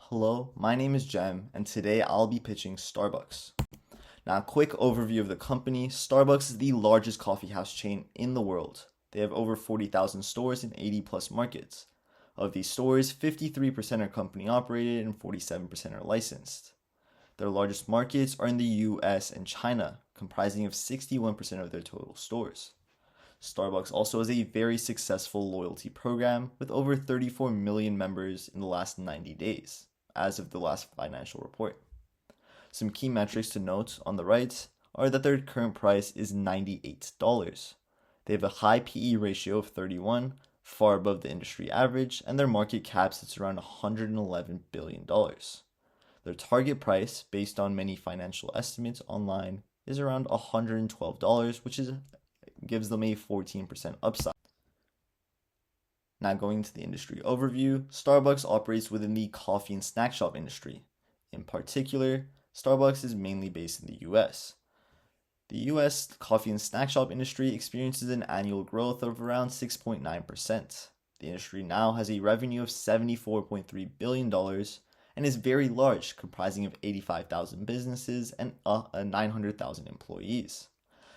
Hello, my name is Jem, and today I'll be pitching Starbucks. Now, a quick overview of the company. Starbucks is the largest coffee house chain in the world. They have over 40,000 stores in 80 plus markets. Of these stores, 53% are company operated and 47% are licensed. Their largest markets are in the US and China, comprising of 61% of their total stores. Starbucks also has a very successful loyalty program with over 34 million members in the last 90 days, as of the last financial report. Some key metrics to note on the right are that their current price is $98. They have a high PE ratio of 31, far above the industry average, and their market cap sits around $111 billion. Their target price, based on many financial estimates online, is around $112, which gives them a 14% upside. Now going to the industry overview, Starbucks operates within the coffee and snack shop industry. In particular, Starbucks is mainly based in the US. The US coffee and snack shop industry experiences an annual growth of around 6.9%. The industry now has a revenue of $74.3 billion and is very large, comprising of 85,000 businesses and 900,000 employees.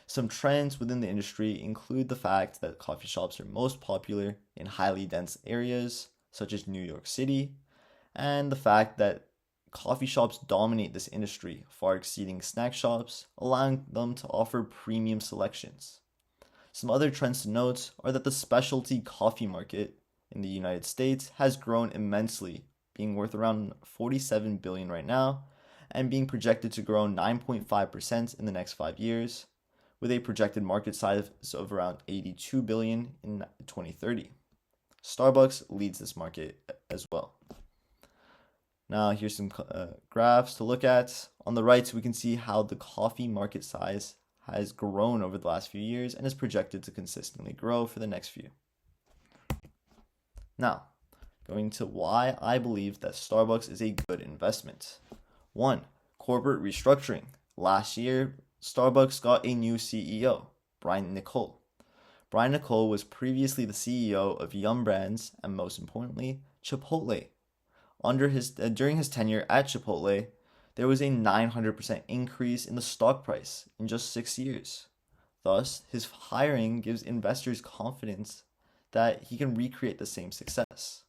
Some trends within the industry include the fact that coffee shops are most popular in highly dense areas, such as New York City, and the fact that coffee shops dominate this industry, far exceeding snack shops, allowing them to offer premium selections. Some other trends to note are that the specialty coffee market in the United States has grown immensely, being worth around $47 billion right now, and being projected to grow 9.5% in the next 5 years, with a projected market size of around $82 billion in 2030. Starbucks leads this market as well. Now here's some graphs to look at. On the right, we can see how the coffee market size has grown over the last few years and is projected to consistently grow for the next few. Now, going to why I believe that Starbucks is a good investment. 1. Corporate restructuring. Last year, Starbucks got a new CEO, Brian Niccol. Brian Niccol was previously the CEO of Yum Brands and, most importantly, Chipotle. During his tenure at Chipotle, there was a 900% increase in the stock price in just 6 years. Thus, his hiring gives investors confidence that he can recreate the same success.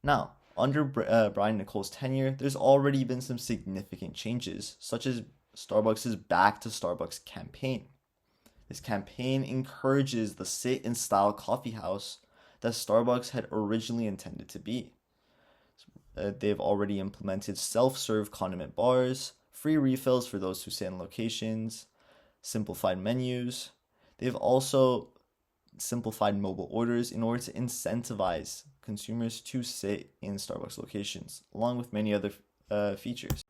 Now, under Brian Niccol's tenure, there's already been some significant changes, such as Starbucks' Back to Starbucks campaign. This campaign encourages the sit-in-style coffee house that Starbucks had originally intended to be. They've already implemented self-serve condiment bars, free refills for those who sit in locations, simplified menus. They've also simplified mobile orders in order to incentivize consumers to sit in Starbucks locations, along with many other features.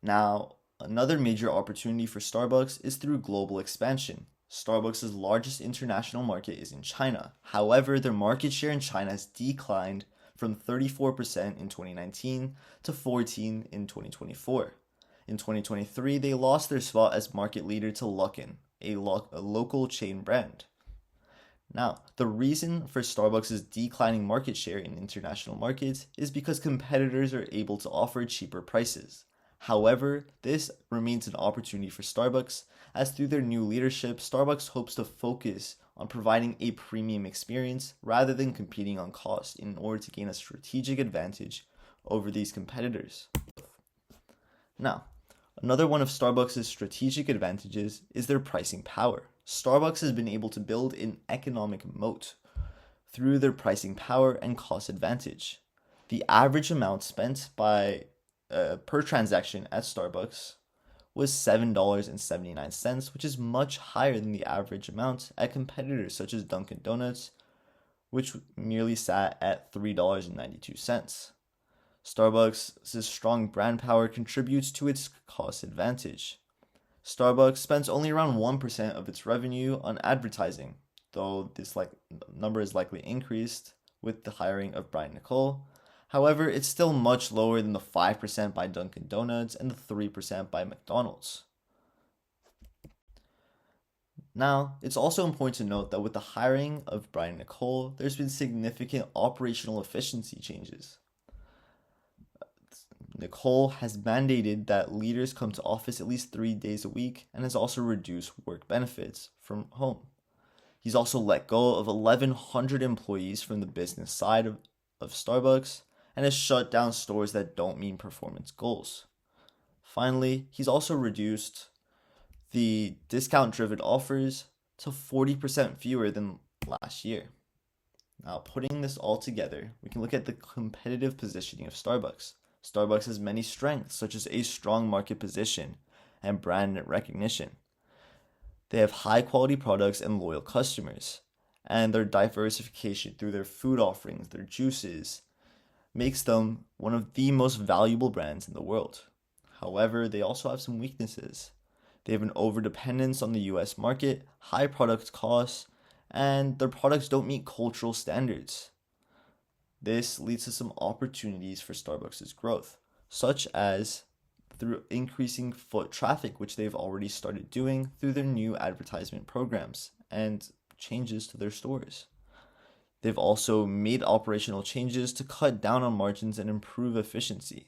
Now, another major opportunity for Starbucks is through global expansion. Starbucks' largest international market is in China. However, their market share in China has declined from 34% in 2019 to 14% in 2024. In 2023, they lost their spot as market leader to Luckin, a local chain brand. Now, the reason for Starbucks' declining market share in international markets is because competitors are able to offer cheaper prices. However, this remains an opportunity for Starbucks, as through their new leadership, Starbucks hopes to focus on providing a premium experience rather than competing on cost in order to gain a strategic advantage over these competitors. Now, another one of Starbucks' strategic advantages is their pricing power. Starbucks has been able to build an economic moat through their pricing power and cost advantage. The average amount spent per transaction at Starbucks was $7.79, which is much higher than the average amount at competitors such as Dunkin' Donuts, which merely sat at $3.92. Starbucks' strong brand power contributes to its cost advantage. Starbucks spends only around 1% of its revenue on advertising, though this number is likely increased with the hiring of Brian Niccol. However, it's still much lower than the 5% by Dunkin' Donuts and the 3% by McDonald's. Now, it's also important to note that with the hiring of Brian Niccol, there's been significant operational efficiency changes. Nicole has mandated that leaders come to office at least 3 days a week and has also reduced work benefits from home. He's also let go of 1,100 employees from the business side of Starbucks and has shut down stores that don't meet performance goals. Finally, he's also reduced the discount-driven offers to 40% fewer than last year. Now, putting this all together, we can look at the competitive positioning of Starbucks. Starbucks has many strengths, such as a strong market position and brand recognition. They have high-quality products and loyal customers, and their diversification through their food offerings, their juices, makes them one of the most valuable brands in the world. However, they also have some weaknesses. They have an overdependence on the US market, high product costs, and their products don't meet cultural standards. This leads to some opportunities for Starbucks' growth, such as through increasing foot traffic, which they've already started doing through their new advertisement programs and changes to their stores. They've also made operational changes to cut down on margins and improve efficiency.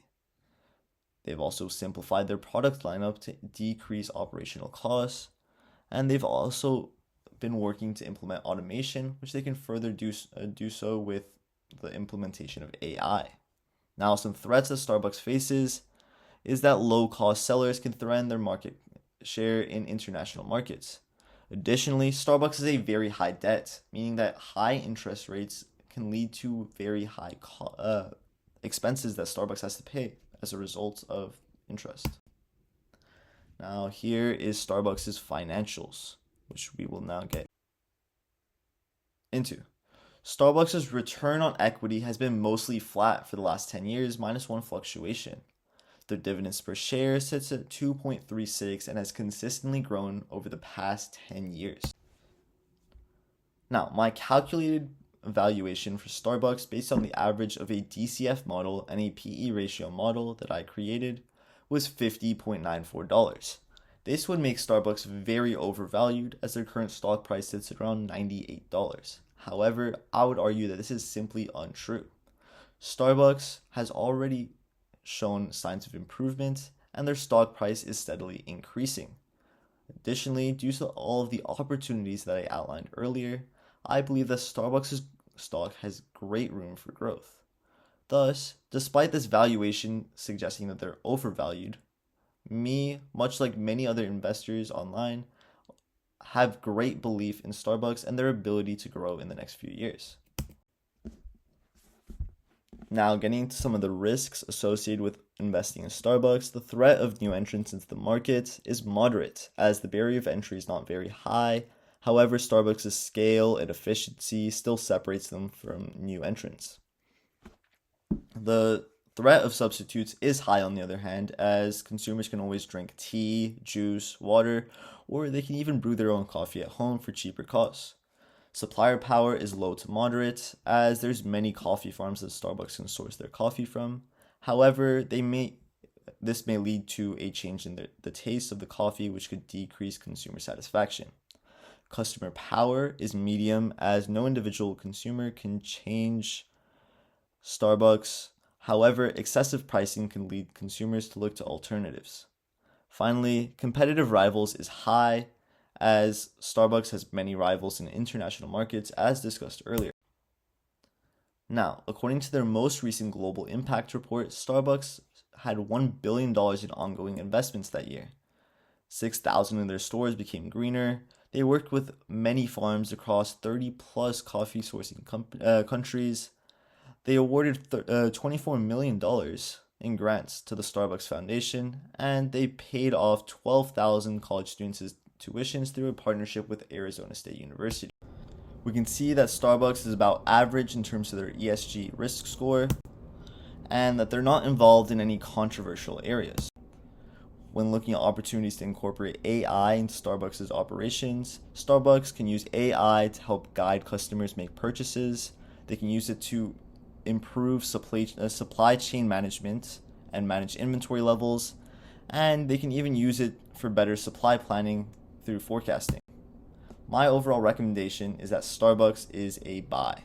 They've also simplified their product lineup to decrease operational costs, and they've also been working to implement automation, which they can further do so with the implementation of AI. Now, some threats that Starbucks faces is that low-cost sellers can threaten their market share in international markets. Additionally, Starbucks has a very high debt, meaning that high interest rates can lead to very high expenses that Starbucks has to pay as a result of interest. Now, here is Starbucks' financials, which we will now get into. Starbucks' return on equity has been mostly flat for the last 10 years, minus one fluctuation. Their dividends per share sits at 2.36 and has consistently grown over the past 10 years. Now, my calculated valuation for Starbucks based on the average of a DCF model and a PE ratio model that I created was $50.94. This would make Starbucks very overvalued as their current stock price sits at around $98. However, I would argue that this is simply untrue. Starbucks has already shown signs of improvement and their stock price is steadily increasing. Additionally, due to all of the opportunities that I outlined earlier, I believe that Starbucks' stock has great room for growth. Thus, despite this valuation suggesting that they're overvalued, me, much like many other investors online, have great belief in Starbucks and their ability to grow in the next few years. Now, getting into some of the risks associated with investing in Starbucks, the threat of new entrants into the market is moderate, as the barrier of entry is not very high. However, Starbucks' scale and efficiency still separates them from new entrants. The threat of substitutes is high on the other hand, as consumers can always drink tea, juice, water, or they can even brew their own coffee at home for cheaper costs. Supplier power is low to moderate, as there's many coffee farms that Starbucks can source their coffee from. However, this may lead to a change in the taste of the coffee, which could decrease consumer satisfaction. Customer power is medium, as no individual consumer can change Starbucks. However, excessive pricing can lead consumers to look to alternatives. Finally, competitive rivals is high, as Starbucks has many rivals in international markets, as discussed earlier. Now, according to their most recent global impact report, Starbucks had $1 billion in ongoing investments that year. 6,000 of their stores became greener. They worked with many farms across 30 plus coffee sourcing countries. They awarded $24 million in grants to the Starbucks Foundation, and they paid off 12,000 college students' tuitions through a partnership with Arizona State University. We can see that Starbucks is about average in terms of their ESG risk score, and that they're not involved in any controversial areas. When looking at opportunities to incorporate AI into Starbucks' operations, Starbucks can use AI to help guide customers make purchases. They can use it to improve supply chain management and manage inventory levels, and they can even use it for better supply planning through forecasting. My overall recommendation is that Starbucks is a buy.